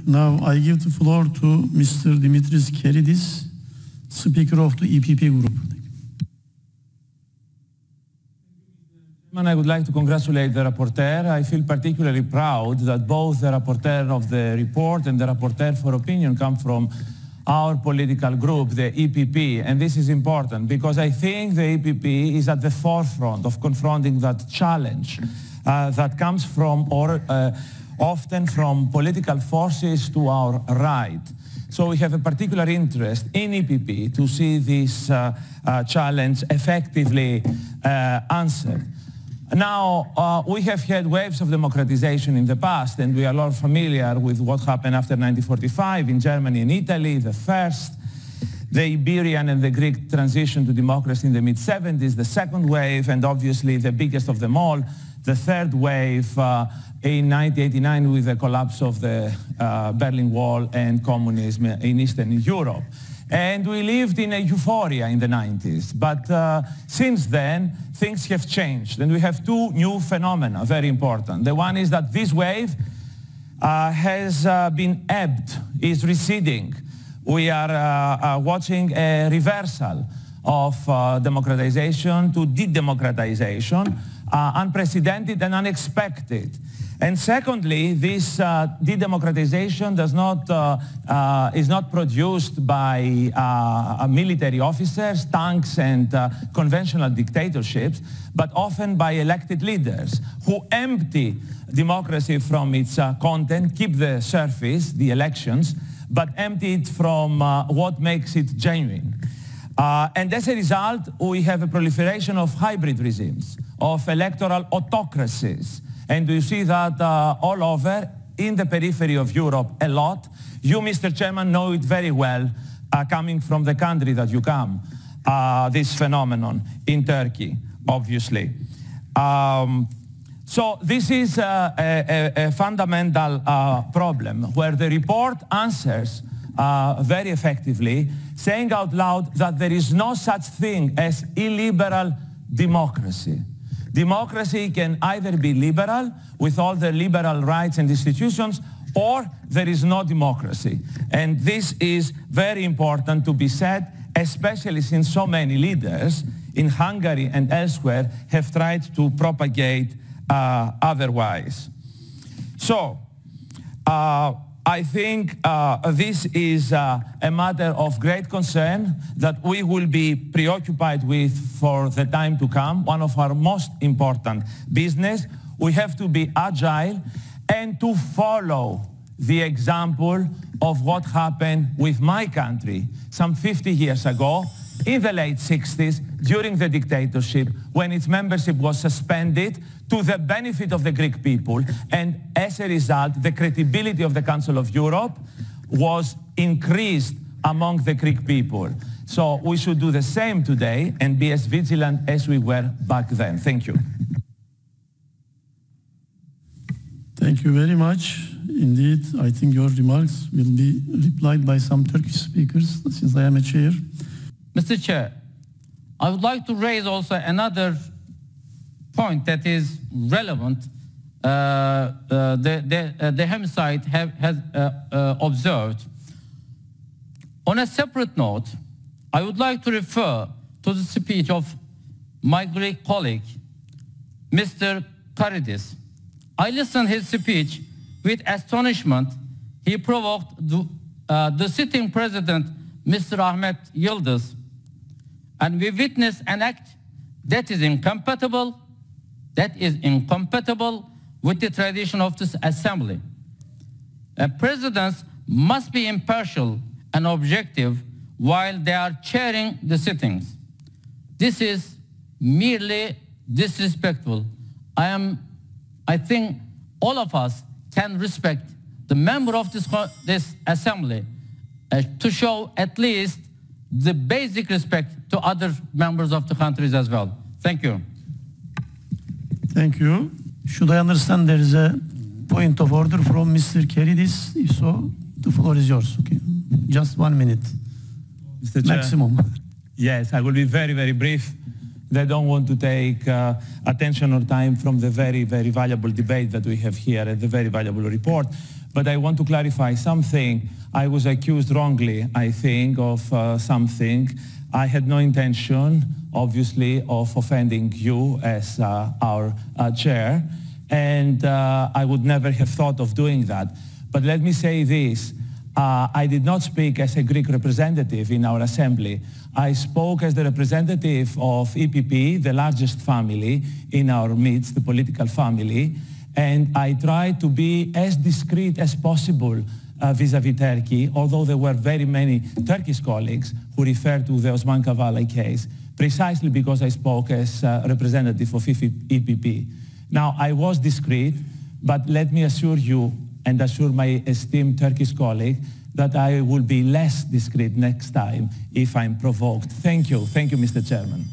Now I give the floor to Mr. Δημήτρης Καιρίδης, Speaker of the EPP Group. I would like to congratulate the rapporteur. I feel particularly proud that both the rapporteur of the report and the rapporteur for opinion come from our political group, the EPP, and this is important because I think the EPP is at the forefront of confronting that challenge that comes from, often from political forces to our right. So we have a particular interest in EPP to see this challenge effectively answered. Now, we have had waves of democratization in the past, and we are all familiar with what happened after 1945 in Germany and Italy, the first, the Iberian and the Greek transition to democracy in the mid-70s, the second wave, and obviously the biggest of them all, the third wave in 1989 with the collapse of the Berlin Wall and communism in Eastern Europe. And we lived in a euphoria in the 90s. But since then, things have changed. And we have two new phenomena, very important. The one is that this wave has been ebbed, is receding. We are watching a reversal of democratization to de-democratization, unprecedented and unexpected. And secondly, this de-democratization is not produced by military officers, tanks, and conventional dictatorships, but often by elected leaders who empty democracy from its content, keep the surface, the elections, but empty it from what makes it genuine. And as a result, we have a proliferation of hybrid regimes, of electoral autocracies. And you see that all over, in the periphery of Europe, a lot. You, Mr. Chairman, know it very well, coming from the country that you come, this phenomenon in Turkey, obviously. So this is a fundamental problem where the report answers very effectively, saying out loud that there is no such thing as illiberal democracy. Democracy can either be liberal, with all the liberal rights and institutions, or there is no democracy. And this is very important to be said, especially since so many leaders in Hungary and elsewhere have tried to propagate otherwise. So, I think this is a matter of great concern that we will be preoccupied with for the time to come, one of our most important business. We have to be agile and to follow the example of what happened with my country some 50 years ago, in the late 60s, during the dictatorship, when its membership was suspended to the benefit of the Greek people. And as a result, the credibility of the Council of Europe was increased among the Greek people. So we should do the same today and be as vigilant as we were back then. Thank you. Thank you very much. Indeed, I think your remarks will be replied by some Turkish speakers, since I am a chair. Mr. Chair, I would like to raise also another point that is relevant. The Hemicycle has observed. On a separate note, I would like to refer to the speech of my Greek colleague, Mr. Kairidis. I listened to his speech with astonishment. He provoked the sitting president, Mr. Ahmet Yildiz, and we witnessed an act that is incompatible with the tradition of this assembly. Presidents must be impartial and objective while they are chairing the sittings. This is merely disrespectful. I think all of us can respect the member of this assembly to show at least the basic respect to other members of the countries as well. Thank you. Thank you. Should I understand there is a point of order from Mr. Kairidis? If so, the floor is yours. Okay. Just 1 minute. Mr. Chair, maximum. Yes, I will be very, very brief. I don't want to take attention or time from the very, very valuable debate that we have here and the very valuable report. but I want to clarify something. I was accused wrongly, I think, of something. I had no intention, obviously, of offending you as our chair, and I would never have thought of doing that. But let me say this. I did not speak as a Greek representative in our assembly. I spoke as the representative of EPP, the largest family in our midst, the political family, and I tried to be as discreet as possible vis-à-vis Turkey, although there were very many Turkish colleagues who referred to the Osman Kavala case, precisely because I spoke as representative of EPP. Now, I was discreet, but let me assure you and assure my esteemed Turkish colleague that I will be less discreet next time if I'm provoked. Thank you. Thank you, Mr. Chairman.